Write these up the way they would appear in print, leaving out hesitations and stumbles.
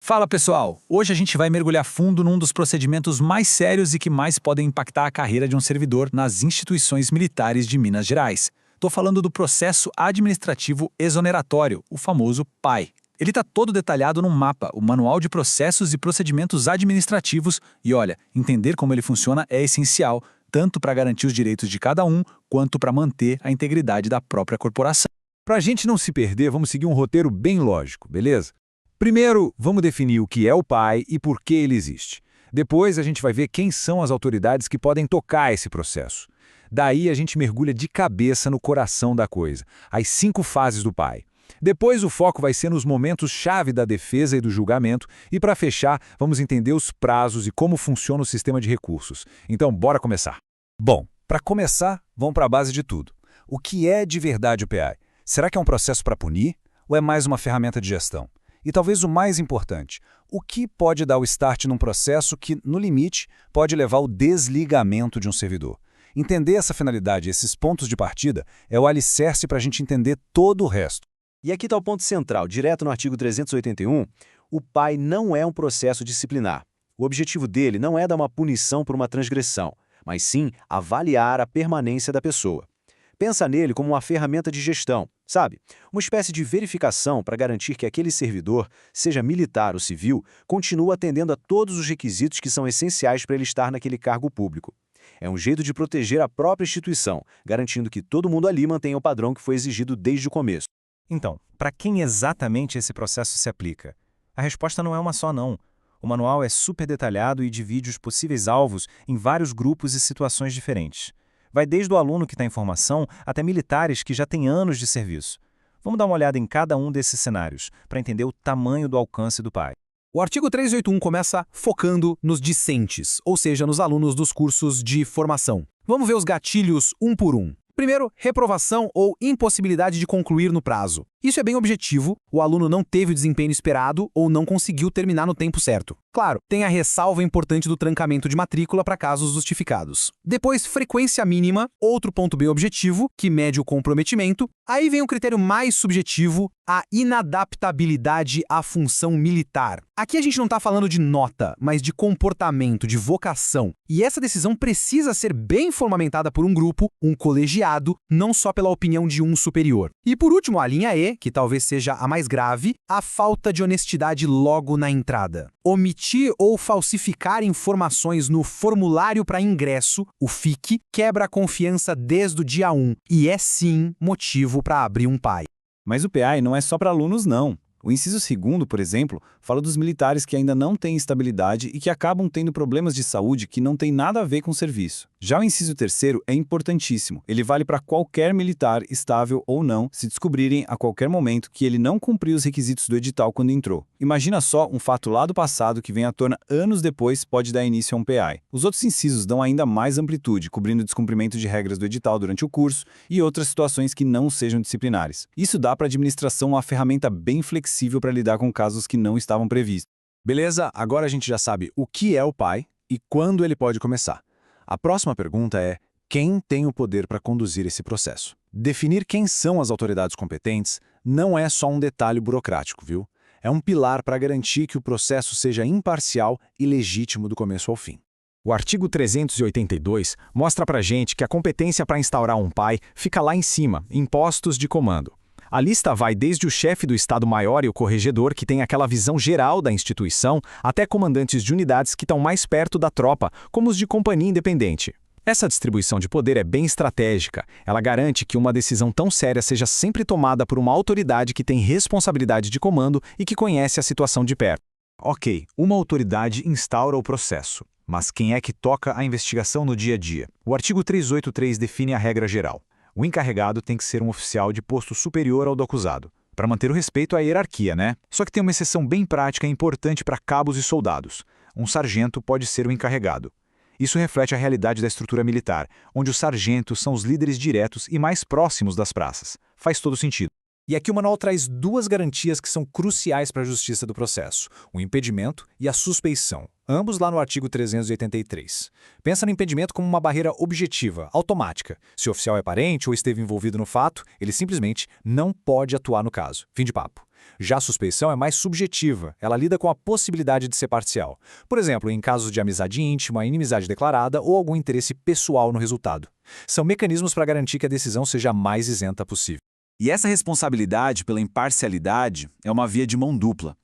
Fala pessoal, hoje a gente vai mergulhar fundo num dos procedimentos mais sérios e que mais podem impactar a carreira de um servidor nas instituições militares de Minas Gerais. Estou falando do processo administrativo exoneratório, o famoso PAI. Ele está todo detalhado num mapa, o Manual de Processos e Procedimentos Administrativos, e olha, entender como ele funciona é essencial, tanto para garantir os direitos de cada um, quanto para manter a integridade da própria corporação. Para a gente não se perder, vamos seguir um roteiro bem lógico, beleza? Primeiro, vamos definir o que é o PAI e por que ele existe. Depois, a gente vai ver quem são as autoridades que podem tocar esse processo. Daí, a gente mergulha de cabeça no coração da coisa, as 5 fases do PAI. Depois, o foco vai ser nos momentos-chave da defesa e do julgamento, e para fechar, vamos entender os prazos e como funciona o sistema de recursos. Então, bora começar. Bom, para começar, vamos para a base de tudo. O que é de verdade o PAI? Será que é um processo para punir ou é mais uma ferramenta de gestão? E talvez o mais importante, o que pode dar o start num processo que, no limite, pode levar ao desligamento de um servidor? Entender essa finalidade, esses pontos de partida, é o alicerce para a gente entender todo o resto. E aqui está o ponto central, direto no artigo 381, o PAI não é um processo disciplinar. O objetivo dele não é dar uma punição por uma transgressão, mas sim avaliar a permanência da pessoa. Pensa nele como uma ferramenta de gestão, sabe? Uma espécie de verificação para garantir que aquele servidor, seja militar ou civil, continua atendendo a todos os requisitos que são essenciais para ele estar naquele cargo público. É um jeito de proteger a própria instituição, garantindo que todo mundo ali mantenha o padrão que foi exigido desde o começo. Então, para quem exatamente esse processo se aplica? A resposta não é uma só não. O manual é super detalhado e divide os possíveis alvos em vários grupos e situações diferentes. Vai desde o aluno que está em formação até militares que já têm anos de serviço. Vamos dar uma olhada em cada um desses cenários, para entender o tamanho do alcance do PAI. O artigo 381 começa focando nos discentes, ou seja, nos alunos dos cursos de formação. Vamos ver os gatilhos um por um. Primeiro, reprovação ou impossibilidade de concluir no prazo. Isso é bem objetivo, o aluno não teve o desempenho esperado ou não conseguiu terminar no tempo certo. Claro, tem a ressalva importante do trancamento de matrícula para casos justificados. Depois, frequência mínima, outro ponto bem objetivo, que mede o comprometimento. Aí vem um critério mais subjetivo, a inadaptabilidade à função militar. Aqui a gente não está falando de nota, mas de comportamento, de vocação. E essa decisão precisa ser bem fundamentada por um grupo, um colegiado, não só pela opinião de um superior. E por último, a linha E, que talvez seja a mais grave, a falta de honestidade logo na entrada. Omitir ou falsificar informações no formulário para ingresso, o FIC, quebra a confiança desde o dia 1 e é sim motivo para abrir um PAI. Mas o PAI não é só para alunos, não. O inciso 2º, por exemplo, fala dos militares que ainda não têm estabilidade e que acabam tendo problemas de saúde que não têm nada a ver com o serviço. Já o inciso 3º é importantíssimo. Ele vale para qualquer militar, estável ou não, se descobrirem a qualquer momento que ele não cumpriu os requisitos do edital quando entrou. Imagina só um fato lá do passado que vem à tona anos depois pode dar início a um PAI. Os outros incisos dão ainda mais amplitude, cobrindo o descumprimento de regras do edital durante o curso e outras situações que não sejam disciplinares. Isso dá para a administração uma ferramenta bem flexível para lidar com casos que não estavam previstos. Beleza, agora a gente já sabe o que é o PAI e quando ele pode começar. A próxima pergunta é: quem tem o poder para conduzir esse processo? Definir quem são as autoridades competentes não é só um detalhe burocrático, viu? É um pilar para garantir que o processo seja imparcial e legítimo do começo ao fim. O artigo 382 mostra pra gente que a competência para instaurar um PAI fica lá em cima, em postos de comando. A lista vai desde o chefe do Estado-Maior e o corregedor, que tem aquela visão geral da instituição, até comandantes de unidades que estão mais perto da tropa, como os de companhia independente. Essa distribuição de poder é bem estratégica. Ela garante que uma decisão tão séria seja sempre tomada por uma autoridade que tem responsabilidade de comando e que conhece a situação de perto. Ok, uma autoridade instaura o processo. Mas quem é que toca a investigação no dia a dia? O artigo 383 define a regra geral. O encarregado tem que ser um oficial de posto superior ao do acusado, para manter o respeito à hierarquia, né? Só que tem uma exceção bem prática e importante para cabos e soldados. Um sargento pode ser o encarregado. Isso reflete a realidade da estrutura militar, onde os sargentos são os líderes diretos e mais próximos das praças. Faz todo sentido. E aqui o manual traz 2 garantias que são cruciais para a justiça do processo: o impedimento e a suspeição, ambos lá no artigo 383. Pensa no impedimento como uma barreira objetiva, automática. Se o oficial é parente ou esteve envolvido no fato, ele simplesmente não pode atuar no caso. Fim de papo. Já a suspeição é mais subjetiva, ela lida com a possibilidade de ser parcial. Por exemplo, em casos de amizade íntima, inimizade declarada ou algum interesse pessoal no resultado. São mecanismos para garantir que a decisão seja a mais isenta possível. E essa responsabilidade pela imparcialidade é uma via de mão dupla.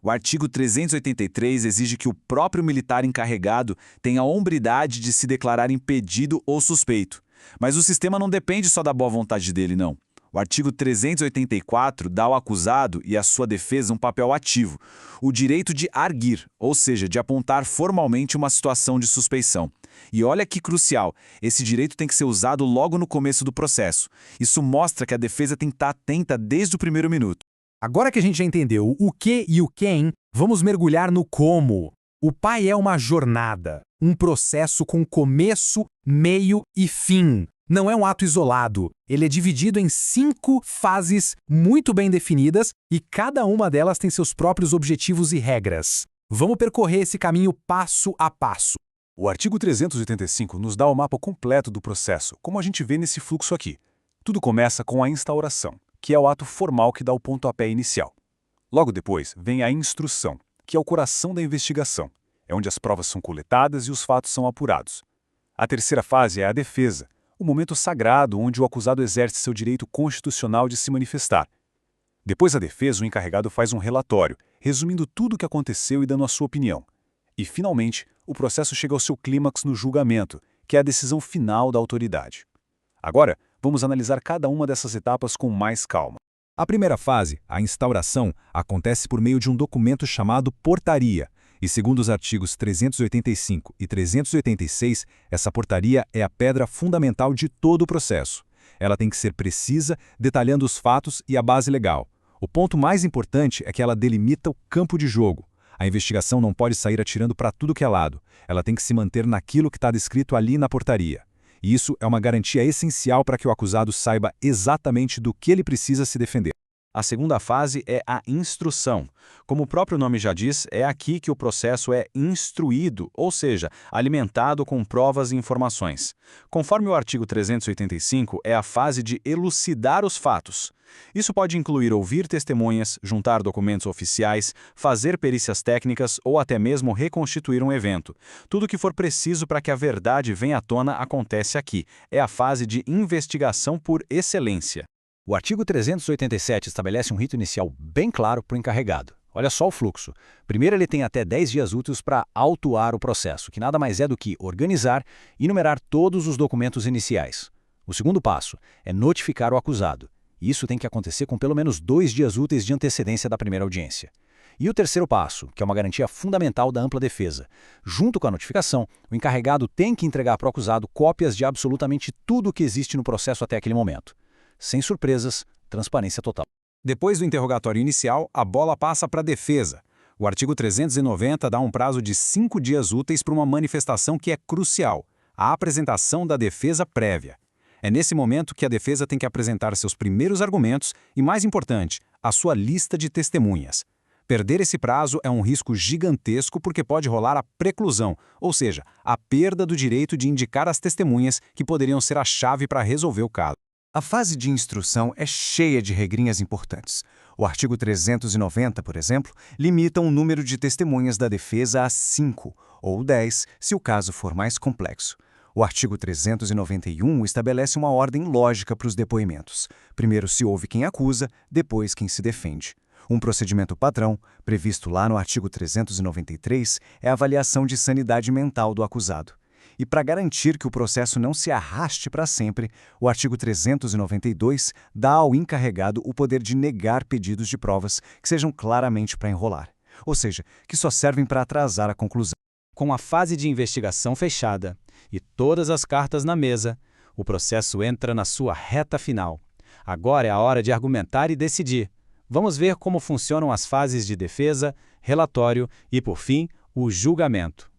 O artigo 383 exige que o próprio militar encarregado tenha a hombridade de se declarar impedido ou suspeito. Mas o sistema não depende só da boa vontade dele, não. O artigo 384 dá ao acusado e à sua defesa um papel ativo, o direito de arguir, ou seja, de apontar formalmente uma situação de suspeição. E olha que crucial, esse direito tem que ser usado logo no começo do processo. Isso mostra que a defesa tem que estar atenta desde o primeiro minuto. Agora que a gente já entendeu o que e o quem, vamos mergulhar no como. O pai é uma jornada, um processo com começo, meio e fim. Não é um ato isolado. Ele é dividido em 5 fases muito bem definidas e cada uma delas tem seus próprios objetivos e regras. Vamos percorrer esse caminho passo a passo. O artigo 385 nos dá o mapa completo do processo, como a gente vê nesse fluxo aqui. Tudo começa com a instauração, que é o ato formal que dá o pontapé inicial. Logo depois vem a instrução, que é o coração da investigação. É onde as provas são coletadas e os fatos são apurados. A terceira fase é a defesa, o momento sagrado onde o acusado exerce seu direito constitucional de se manifestar. Depois da defesa, o encarregado faz um relatório, resumindo tudo o que aconteceu e dando a sua opinião. E, finalmente, o processo chega ao seu clímax no julgamento, que é a decisão final da autoridade. Agora, vamos analisar cada uma dessas etapas com mais calma. A primeira fase, a instauração, acontece por meio de um documento chamado portaria, e segundo os artigos 385 e 386, essa portaria é a pedra fundamental de todo o processo. Ela tem que ser precisa, detalhando os fatos e a base legal. O ponto mais importante é que ela delimita o campo de jogo. A investigação não pode sair atirando para tudo que é lado. Ela tem que se manter naquilo que está descrito ali na portaria. E isso é uma garantia essencial para que o acusado saiba exatamente do que ele precisa se defender. A segunda fase é a instrução. Como o próprio nome já diz, é aqui que o processo é instruído, ou seja, alimentado com provas e informações. Conforme o artigo 385, é a fase de elucidar os fatos. Isso pode incluir ouvir testemunhas, juntar documentos oficiais, fazer perícias técnicas ou até mesmo reconstituir um evento. Tudo que for preciso para que a verdade venha à tona acontece aqui. É a fase de investigação por excelência. O artigo 387 estabelece um rito inicial bem claro para o encarregado. Olha só o fluxo. Primeiro, ele tem até 10 dias úteis para autuar o processo, que nada mais é do que organizar e numerar todos os documentos iniciais. O segundo passo é notificar o acusado. Isso tem que acontecer com pelo menos 2 dias úteis de antecedência da primeira audiência. E o terceiro passo, que é uma garantia fundamental da ampla defesa. Junto com a notificação, o encarregado tem que entregar para o acusado cópias de absolutamente tudo o que existe no processo até aquele momento. Sem surpresas, transparência total. Depois do interrogatório inicial, a bola passa para a defesa. O artigo 390 dá um prazo de 5 dias úteis para uma manifestação que é crucial, a apresentação da defesa prévia. É nesse momento que a defesa tem que apresentar seus primeiros argumentos e, mais importante, a sua lista de testemunhas. Perder esse prazo é um risco gigantesco porque pode rolar a preclusão, ou seja, a perda do direito de indicar as testemunhas que poderiam ser a chave para resolver o caso. A fase de instrução é cheia de regrinhas importantes. O artigo 390, por exemplo, limita o número de testemunhas da defesa a 5, ou 10, se o caso for mais complexo. O artigo 391 estabelece uma ordem lógica para os depoimentos. Primeiro se ouve quem acusa, depois quem se defende. Um procedimento padrão, previsto lá no artigo 393, é a avaliação de sanidade mental do acusado. E para garantir que o processo não se arraste para sempre, o artigo 392 dá ao encarregado o poder de negar pedidos de provas que sejam claramente para enrolar, ou seja, que só servem para atrasar a conclusão. Com a fase de investigação fechada e todas as cartas na mesa, o processo entra na sua reta final. Agora é a hora de argumentar e decidir. Vamos ver como funcionam as fases de defesa, relatório e, por fim, o julgamento.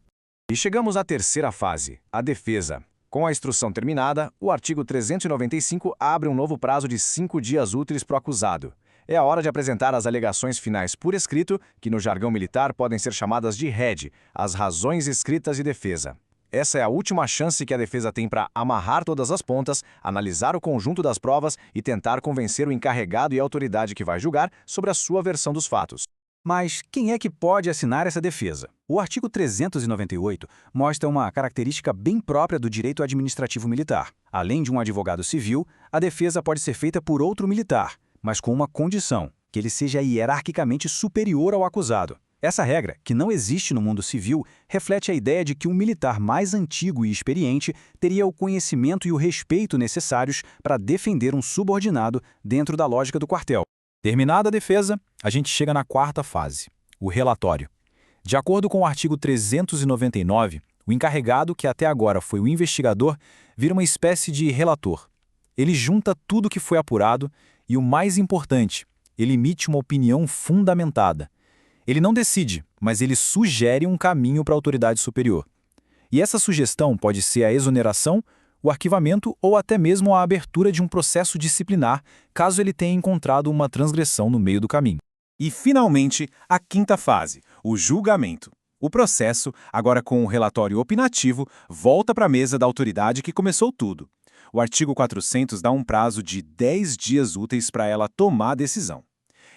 E chegamos à terceira fase, a defesa. Com a instrução terminada, o artigo 395 abre um novo prazo de 5 dias úteis para o acusado. É a hora de apresentar as alegações finais por escrito, que no jargão militar podem ser chamadas de RED, as razões escritas de defesa. Essa é a última chance que a defesa tem para amarrar todas as pontas, analisar o conjunto das provas e tentar convencer o encarregado e a autoridade que vai julgar sobre a sua versão dos fatos. Mas quem é que pode assinar essa defesa? O artigo 398 mostra uma característica bem própria do direito administrativo militar. Além de um advogado civil, a defesa pode ser feita por outro militar, mas com uma condição, que ele seja hierarquicamente superior ao acusado. Essa regra, que não existe no mundo civil, reflete a ideia de que um militar mais antigo e experiente teria o conhecimento e o respeito necessários para defender um subordinado dentro da lógica do quartel. Terminada a defesa, a gente chega na quarta fase, o relatório. De acordo com o artigo 399, o encarregado, que até agora foi o investigador, vira uma espécie de relator. Ele junta tudo que foi apurado e, o mais importante, ele emite uma opinião fundamentada. Ele não decide, mas ele sugere um caminho para a autoridade superior. E essa sugestão pode ser a exoneração, o arquivamento ou até mesmo a abertura de um processo disciplinar, caso ele tenha encontrado uma transgressão no meio do caminho. E, finalmente, a quinta fase, o julgamento. O processo, agora com o relatório opinativo, volta para a mesa da autoridade que começou tudo. O artigo 400 dá um prazo de 10 dias úteis para ela tomar a decisão.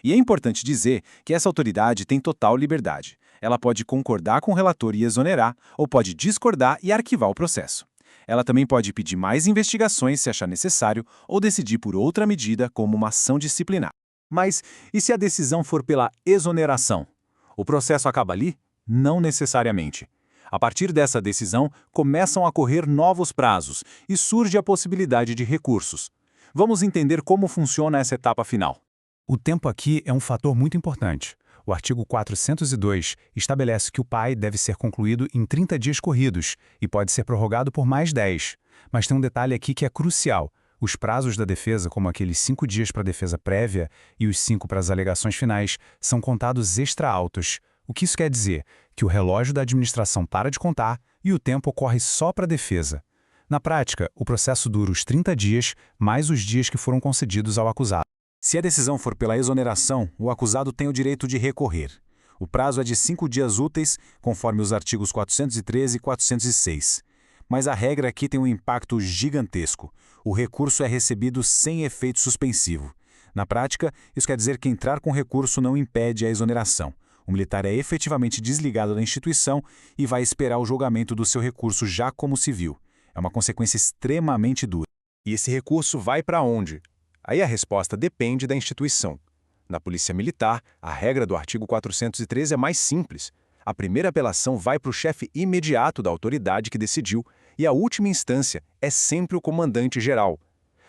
E é importante dizer que essa autoridade tem total liberdade. Ela pode concordar com o relator e exonerar, ou pode discordar e arquivar o processo. Ela também pode pedir mais investigações se achar necessário ou decidir por outra medida, como uma ação disciplinar. Mas e se a decisão for pela exoneração? O processo acaba ali? Não necessariamente. A partir dessa decisão, começam a correr novos prazos e surge a possibilidade de recursos. Vamos entender como funciona essa etapa final. O tempo aqui é um fator muito importante. O artigo 402 estabelece que o PAI deve ser concluído em 30 dias corridos e pode ser prorrogado por mais 10. Mas tem um detalhe aqui que é crucial. Os prazos da defesa, como aqueles 5 dias para a defesa prévia e os 5 para as alegações finais, são contados extra-altos. O que isso quer dizer? Que o relógio da administração para de contar e o tempo ocorre só para a defesa. Na prática, o processo dura os 30 dias, mais os dias que foram concedidos ao acusado. Se a decisão for pela exoneração, o acusado tem o direito de recorrer. O prazo é de 5 dias úteis, conforme os artigos 413 e 406. Mas a regra aqui tem um impacto gigantesco. O recurso é recebido sem efeito suspensivo. Na prática, isso quer dizer que entrar com recurso não impede a exoneração. O militar é efetivamente desligado da instituição e vai esperar o julgamento do seu recurso já como civil. É uma consequência extremamente dura. E esse recurso vai para onde? Aí a resposta depende da instituição. Na Polícia Militar, a regra do artigo 413 é mais simples. A primeira apelação vai para o chefe imediato da autoridade que decidiu e a última instância é sempre o comandante-geral.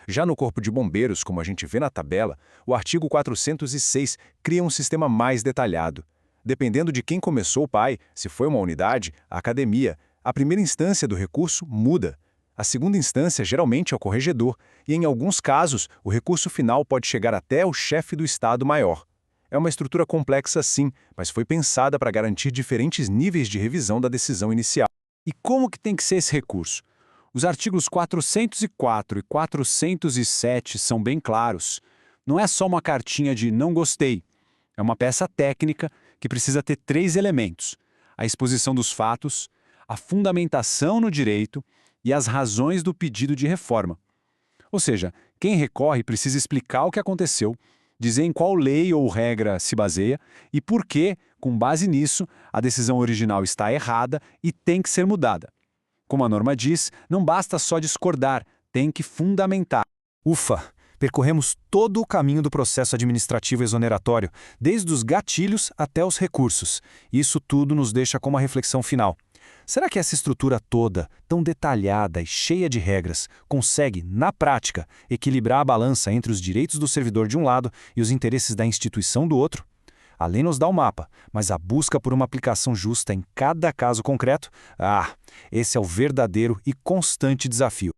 Já no Corpo de Bombeiros, como a gente vê na tabela, o artigo 406 cria um sistema mais detalhado. Dependendo de quem começou o PAI, se foi uma unidade, a academia, a primeira instância do recurso muda. A segunda instância geralmente é o corregedor e, em alguns casos, o recurso final pode chegar até o chefe do Estado-Maior. É uma estrutura complexa sim, mas foi pensada para garantir diferentes níveis de revisão da decisão inicial. E como que tem que ser esse recurso? Os artigos 404 e 407 são bem claros. Não é só uma cartinha de não gostei. É uma peça técnica que precisa ter 3 elementos: a exposição dos fatos, a fundamentação no direito e as razões do pedido de reforma. Ou seja, quem recorre precisa explicar o que aconteceu, dizer em qual lei ou regra se baseia e por que, com base nisso, a decisão original está errada e tem que ser mudada. Como a norma diz, não basta só discordar, tem que fundamentar. Ufa! Percorremos todo o caminho do processo administrativo exoneratório, desde os gatilhos até os recursos. Isso tudo nos deixa com uma reflexão final. Será que essa estrutura toda, tão detalhada e cheia de regras, consegue, na prática, equilibrar a balança entre os direitos do servidor de um lado e os interesses da instituição do outro? A lei nos dá o mapa, mas a busca por uma aplicação justa em cada caso concreto, esse é o verdadeiro e constante desafio.